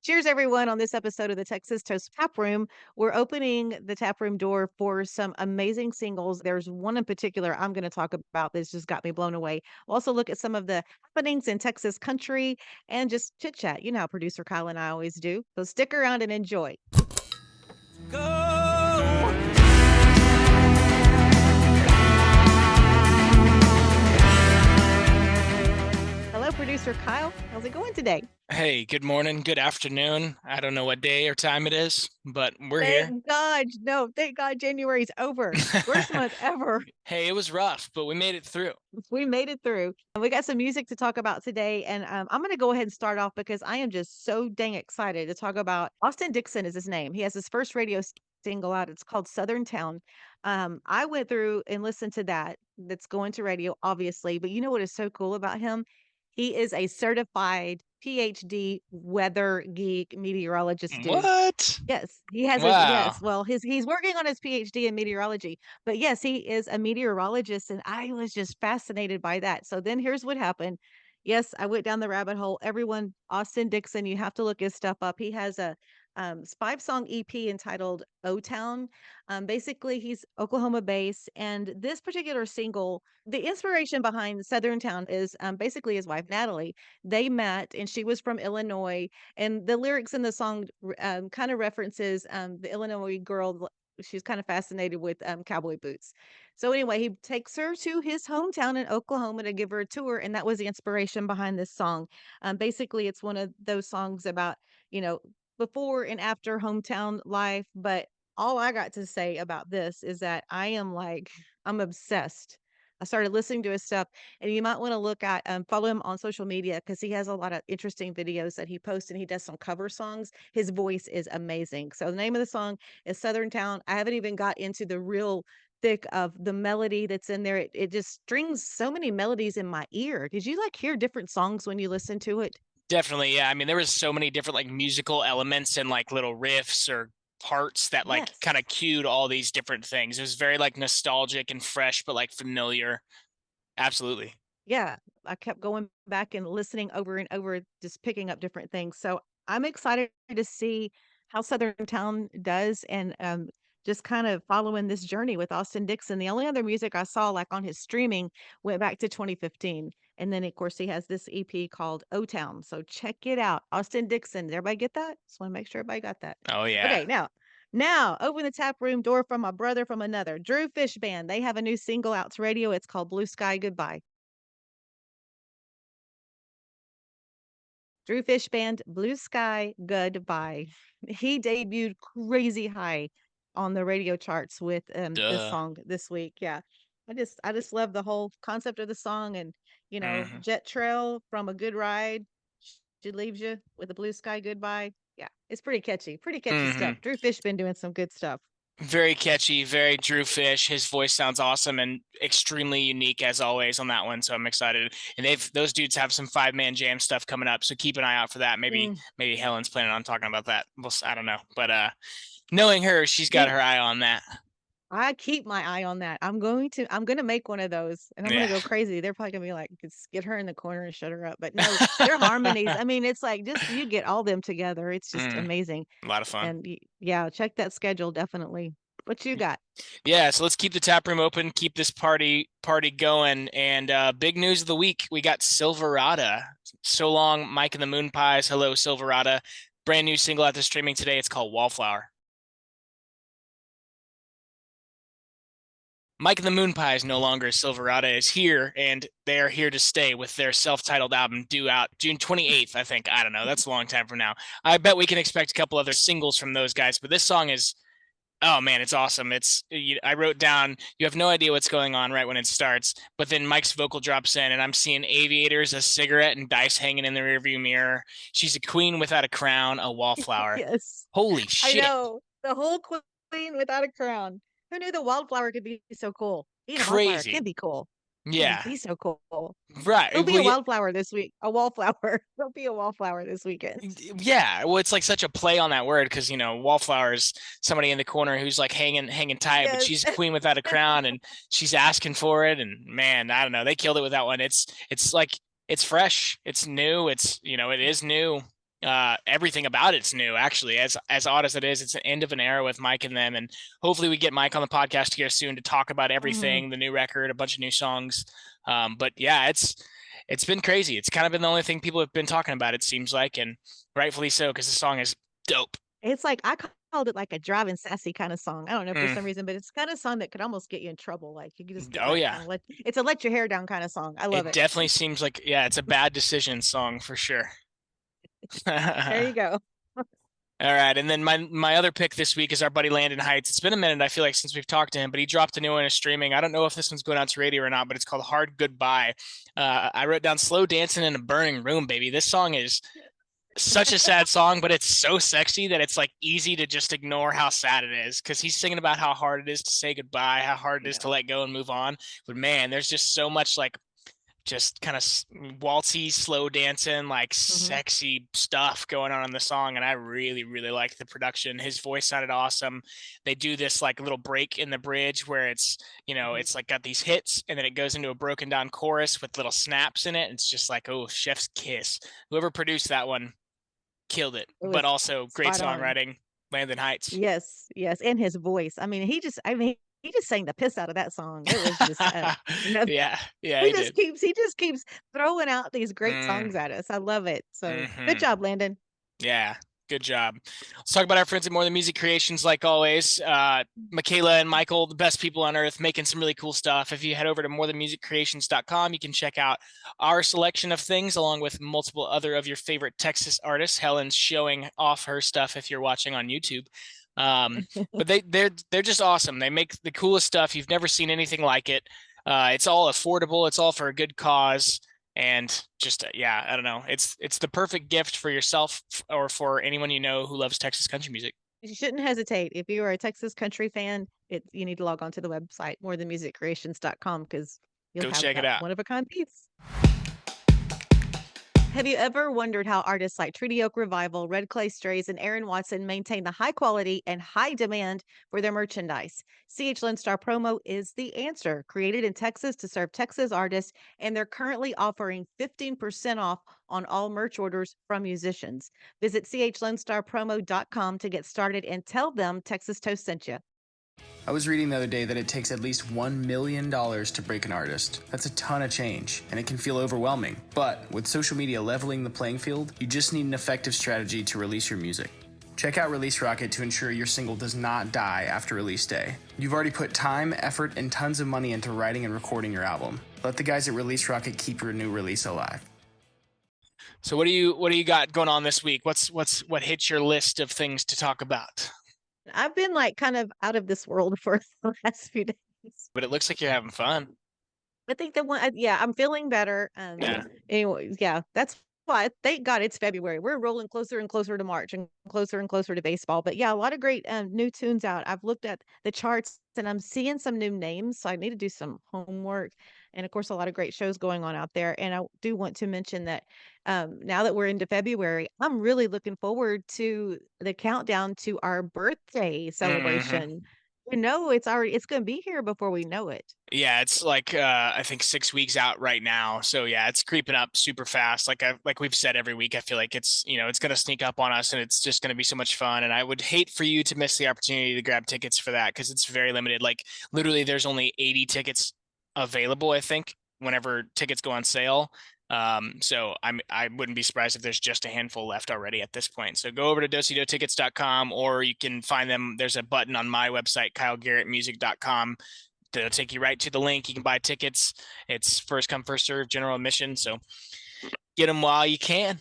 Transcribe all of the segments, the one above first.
Cheers, everyone, on this episode of the Texas Toast Tap Room. We're opening the tap room door for some amazing singles. There's one in particular I'm going to talk about that's just got me blown away. We'll also look at some of the happenings in Texas country and just chit chat. You know how producer Kyle and I always do. So stick around and enjoy. Go! Hello, producer Kyle. How's it going today? Hey, good morning, good afternoon. I don't know what day or time it is, but we're here. Thank God. No, thank God January's over. Worst month ever. Hey, it was rough, but we made it through. We made it through. And we got some music to talk about today. And I'm going to go ahead and start off because I am just so dang excited to talk about Austin Dixon is his name. He has his first single out. It's called Southern Town. I went through and listened to that. That's going to radio, obviously. But you know what is so cool about him? He is a certified PhD weather geek meteorologist dude. What? Yes, he has his Wow. yes, well, he's working on his PhD in meteorology, but yes, he is a meteorologist, and I was just fascinated by that. So then here's what happened. Yes, I went down the rabbit hole. Everyone, Austin Dixon, you have to look his stuff up. He has a 5-song EP entitled O Town. Basically, he's Oklahoma based, and this particular single, the inspiration behind Southern Town is basically his wife Natalie. They met, and she was from Illinois, and the lyrics in the song kind of references the Illinois girl. She's kind of fascinated with cowboy boots. So anyway, he takes her to his hometown in Oklahoma to give her a tour, and that was the inspiration behind this song. Basically, it's one of those songs about you know before and after hometown life. But all I got to say about this is that I'm obsessed. I started listening to his stuff, and you might want to look at follow him on social media because he has a lot of interesting videos that he posts, and he does some cover songs. His voice is amazing. So the name of the song is Southern Town. I haven't even got into the real thick of the melody that's in there. It just strings so many melodies in my ear. Did you like hear different songs when you listen to it? Definitely, yeah. I mean, there was so many different like musical elements and like little riffs or parts that like Yes. kind of cued all these different things. It was very like nostalgic and fresh, but like familiar. Absolutely. Yeah, I kept going back and listening over and over, just picking up different things. So I'm excited to see how Southern Town does and just kind of following this journey with Austin Dixon. The only other music I saw like on his streaming went back to 2015. And then of course he has this EP called O Town. So check it out. Austin Dixon. Did everybody get that? Just want to make sure everybody got that. Oh yeah. Okay, now open the tap room door from my brother from another. Drew Fish Band. They have a new single out to radio. It's called Blue Sky Goodbye. Drew Fish Band, Blue Sky Goodbye. He debuted crazy high on the radio charts with this Duh. song this week. Yeah. I just love the whole concept of the song and Hmm. Jet Trail from a good ride. She leaves you with a blue sky goodbye. Yeah, it's pretty catchy. Pretty catchy Hmm. stuff. Drew Fish been doing some good stuff. Very catchy, very Drew Fish. His voice sounds awesome and extremely unique as always on that one. So I'm excited. And those dudes have some 5-man jam stuff coming up. So keep an eye out for that. Maybe Mm. maybe Helen's planning on talking about that. Well, I don't know. But knowing her, she's got You her eye on that. I keep my eye on that. I'm gonna make one of those and I'm gonna Yeah. go crazy. They're probably gonna be like, "Just get her in the corner and shut her up." But no, their harmonies. I mean, it's like just you get all them together. It's just Mm, amazing. a lot of fun. And yeah, check that schedule definitely. What you got? Yeah, so let's keep the tap room open, keep this party going. And big news of the week, we got Silverada. So long, Mike and the Moonpies. Hello, Silverada. Brand new single out there streaming today. It's called Wallflower. Mike and the Moonpies no longer. Silverada is here, and they are here to stay with their self-titled album due out June 28th, I think. I don't know. That's a long time from now. I bet we can expect a couple other singles from those guys, but this song is, oh man, it's awesome. I wrote down, you have no idea what's going on right when it starts, but then Mike's vocal drops in, and I'm seeing aviators, a cigarette, and dice hanging in the rearview mirror. She's a queen without a crown, a wallflower. Yes, Holy I shit. know the whole queen without a crown. Who knew the wildflower could be so cool? Being a wildflower can Crazy. be cool. Can Yeah. be so cool. Right. Go be Well, a yeah, wildflower this week. A wallflower. Go be a wallflower this weekend. yeah, well, it's like such a play on that word because Wallflower is somebody in the corner who's like hanging tight, but Yes. she's a queen without a crown, and she's asking for it. And man, I don't know, they killed it with that one. It's like it's fresh, it's new, it is new. Everything about it's new, actually. As odd as it is, it's the end of an era with Mike and them, and hopefully we get Mike on the podcast here soon to talk about Mhm. everything, the new record, a bunch of new songs. But yeah, it's been crazy. It's kind of been the only thing people have been talking about, it seems like, and rightfully so, because the song is dope. It's like I called it like a driving sassy kind of song. I don't know for Mm. some reason, but it's kind of song that could almost get you in trouble. Like you could just get Oh like yeah, kind of it's a let your hair down kind of song. I love it it. definitely seems like, yeah, it's a bad decision song for sure. There you go. All right, and then my other pick this week is our buddy Landon Heights. It's been a minute, I feel like, since we've talked to him, but he dropped a new one in streaming. I don't know if this one's going out to radio or not, but it's called Hard Goodbye. I wrote down Slow Dancing in a Burning Room, baby. This song is such a sad song, but it's so sexy that it's like easy to just ignore how sad it is, because he's singing about how hard it is to say goodbye, how hard it is Yeah. to let go and move on. But man, there's just so much like just kind of waltzy, slow dancing, like Hmm. sexy stuff going on in the song. And I really, really like the production. His voice sounded awesome. They do this like little break in the bridge where it's, Hmm. it's like got these hits and then it goes into a broken down chorus with little snaps in it. It's just like, oh, chef's kiss. Whoever produced that one killed it, It but was also great spot on. songwriting. Landon Heights. Yes, yes, and his voice. I mean, he just sang the piss out of that song. It was just, you know, Yeah, yeah, he did. he just keeps throwing out these great Mm, songs at us. I love it. So good hmm. job, Landon. Yeah, good job. Let's talk about our friends at More Than Music Creations, like always. Michaela and Michael, the best people on earth, making some really cool stuff. If you head over to morethanmusiccreations.com, you can check out our selection of things along with multiple other of your favorite Texas artists. Helen's showing off her stuff if you're watching on YouTube. Um, but they're just awesome. They make the coolest stuff. You've never seen anything like it. It's all affordable. It's all for a good cause, and just yeah, I don't know, it's the perfect gift for yourself or for anyone you know who loves Texas country music. You shouldn't hesitate. If you are a Texas country fan, you need to log on to the website, morethanmusiccreations.com, because you'll Go have check it that out. one of a kind piece. Have you ever wondered how artists like Treaty Oak Revival, Red Clay Strays, and Aaron Watson maintain the high quality and high demand for their merchandise? CH Lone Star Promo is the answer. Created in Texas to serve Texas artists, and they're currently offering 15% off on all merch orders from musicians. Visit chlonestarpromo.com to get started and tell them Texas Toast sent you. I was reading the other day that it takes at least $1 million to break an artist. That's a ton of change, and it can feel overwhelming. But with social media leveling the playing field, you just need an effective strategy to release your music. Check out Release Rocket to ensure your single does not die after release day. You've already put time, effort, and tons of money into writing and recording your album. Let the guys at Release Rocket keep your new release alive. So what do you got going on this week? What hits your list of things to talk about? I've been like kind of out of this world for the last few days. But it looks like you're having fun. I think the one, yeah, I'm feeling better. Yeah. Anyways, yeah, that's why. Thank God it's February. We're rolling closer and closer to March and closer to baseball. But yeah, a lot of great new tunes out. I've looked at the charts and I'm seeing some new names, so I need to do some homework. And of course, a lot of great shows going on out there. And I do want to mention that now that we're into February, I'm really looking forward to the countdown to our birthday Hmm. celebration. It's going to be here before we know it. Yeah, it's like I think 6 weeks out right now. So yeah, it's creeping up super fast. Like we've said every week, I feel like it's gonna sneak up on us and it's just gonna be so much fun. And I would hate for you to miss the opportunity to grab tickets for that because it's very limited. Like literally there's only 80 tickets available, I think, whenever tickets go on sale. So I wouldn't be surprised if there's just a handful left already at this point. So go over to dosidotickets.com or you can find them. There's a button on my website, kylegarrettmusic.com, to take you right to the link. You can buy tickets. It's first come, first serve, general admission. So get them while you can.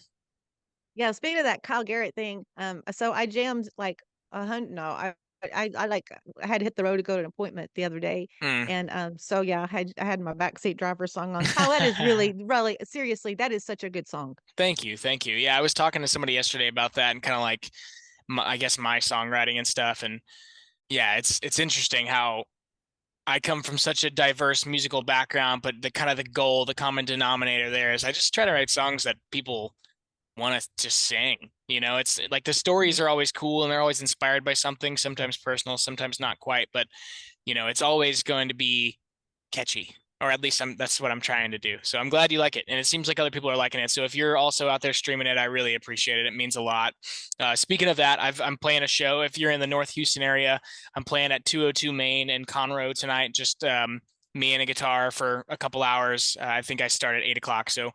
Yeah, speaking of that Kyle Garrett thing, so I jammed like a hundred. No, I like I had to hit the road to go to an appointment the other day, Mm. and so yeah, I had my backseat driver song on. Kyle, that is really, really seriously, that is such a good song. Thank you, thank you. Yeah, I was talking to somebody yesterday about that and kind of like, I guess my songwriting and stuff. And yeah, it's interesting how I come from such a diverse musical background, but the kind of the goal, the common denominator there is I just try to write songs that people want to just sing. It's like the stories Mhm. are always cool and they're always inspired by something, sometimes personal, sometimes not quite, but it's always going to be catchy. or at least that's what I'm trying to do. So I'm glad you like it, and it seems like other people are liking it. So if you're also out there streaming it, I really appreciate it. It means a lot. Speaking of that, I'm playing a show. If you're in the North Houston area, I'm playing at 202 Main in Conroe tonight. Just me and a guitar for a couple hours. I think I start at 8 o'clock. So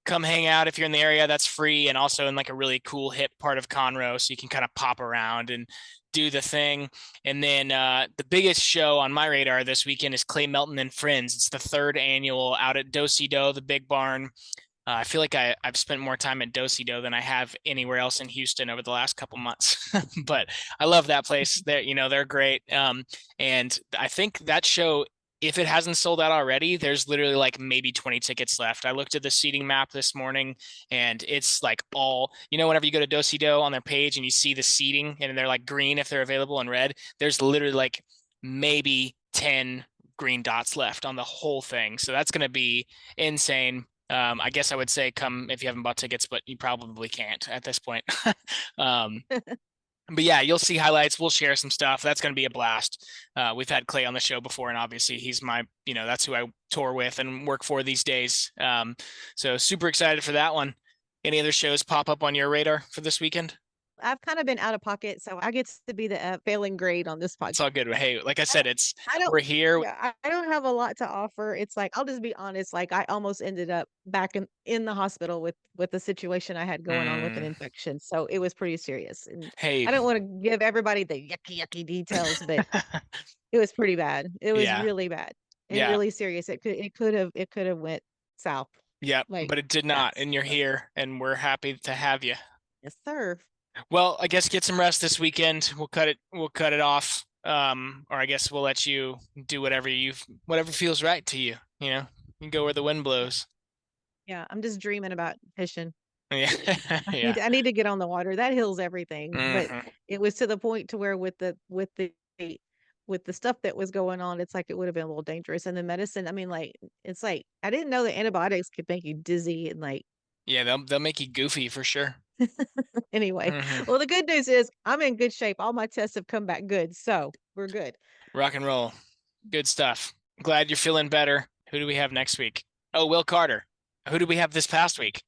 come hang out if you're in the area. That's free, and also in like a really cool hip part of Conroe, so you can kind of pop around and do the thing. And then the biggest show on my radar this weekend is Clay Melton and Friends. It's the 3rd annual out at Do-Si-Do, the big barn. I feel like I've spent more time at Do-Si-Do than I have anywhere else in Houston over the last couple months. But I love that place. They're great. And I think that show, if it hasn't sold out already, there's literally like maybe 20 tickets left. I looked at the seating map this morning, and it's like whenever you go to Do-Si-Do on their page and you see the seating and they're like green if they're available and red, there's literally like maybe 10 green dots left on the whole thing. So that's going to be insane. I guess I would say come if you haven't bought tickets, but you probably can't at this point. But yeah, you'll see highlights. We'll share some stuff. That's going to be a blast. We've had Clay on the show before, and obviously he's my, that's who I tour with and work for these days. So super excited for that one. Any other shows pop up on your radar for this weekend? I've kind of been out of pocket, so I get to be the failing grade on this podcast. It's all good. Hey, like I said, don't we're here. Yeah, I don't have a lot to offer. It's like, I'll just be honest, like I almost ended up back in the hospital with the situation I had going on with an infection. So it was pretty serious. And Hey, I don't want to give everybody the yucky details, but it was pretty bad. It was Yeah. really bad and Yeah. really serious. It could have went south. Yep, Like, but it did not, fast. and you're here, and we're happy to have you. Yes, sir. Well, I guess get some rest this weekend. We'll cut it off. Or I guess we'll let you do whatever feels right to you. You can go where the wind blows. Yeah, I'm just dreaming about fishing. Yeah. I need to get on the water. That heals everything. But Mhm. it was to the point to where with the stuff that was going on, it's like it would have been a little dangerous. And the medicine, I mean, like it's like I didn't know that antibiotics could make you dizzy and like Yeah, they'll make you goofy for sure. anyway. Mhm. Well, the good news is I'm in good shape. All my tests have come back good, so we're good. Rock and roll. Good stuff. Glad you're feeling better. Who do we have next week? Oh, Will Carter. Who do we have this past week?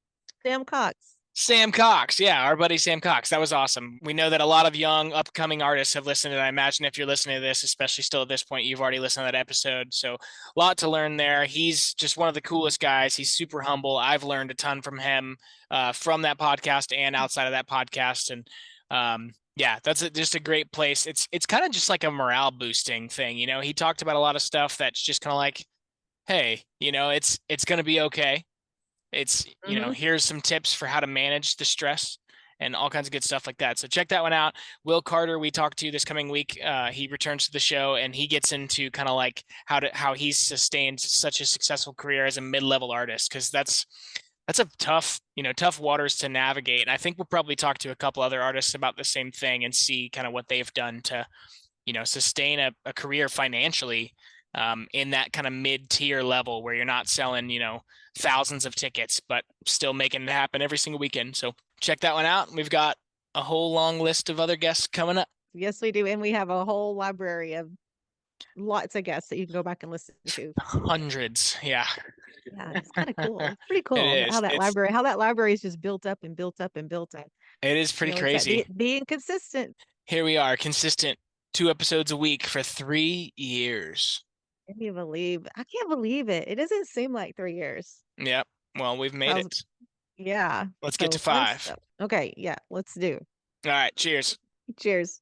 Sam Cox. Sam Cox. Yeah, our buddy Sam Cox. That was awesome. We know that a lot of young upcoming artists have listened, and I imagine if you're listening to this, especially still at this point, you've already listened to that episode. So a lot to learn there. He's just one of the coolest guys. He's super humble. I've learned a ton from him from that podcast and outside of that podcast. And yeah, that's just a great place. It's kind of just like a morale boosting thing. He talked about a lot of stuff that's just kind of like, hey, it's going to be okay. It's, here's some tips for how to manage the stress and all kinds of good stuff like that. So check that one out. Will Carter, we talked to this coming week. He returns to the show, and he gets into kind of like how he's sustained such a successful career as a mid-level artist. Cause that's a tough waters to navigate. And I think we'll probably talk to a couple other artists about the same thing and see kind of what they've done to, sustain a career financially in that kind of mid-tier level where you're not selling, thousands of tickets, but still making it happen every single weekend. So check that one out. We've got a whole long list of other guests coming up. Yes, we do. And we have a whole library of lots of guests that you can go back and listen to. Hundreds. Yeah. Yeah, it's kind of cool. It's pretty cool It is. how that library is just built up and built up and built up. It is pretty crazy. Being consistent. Here we are, consistent 2 episodes a week for 3 years. I can't believe it. It doesn't seem like 3 years. Yep. Well, we've made it. Yeah. Let's get to 5. Okay. Yeah. Let's do. All right. Cheers. Cheers.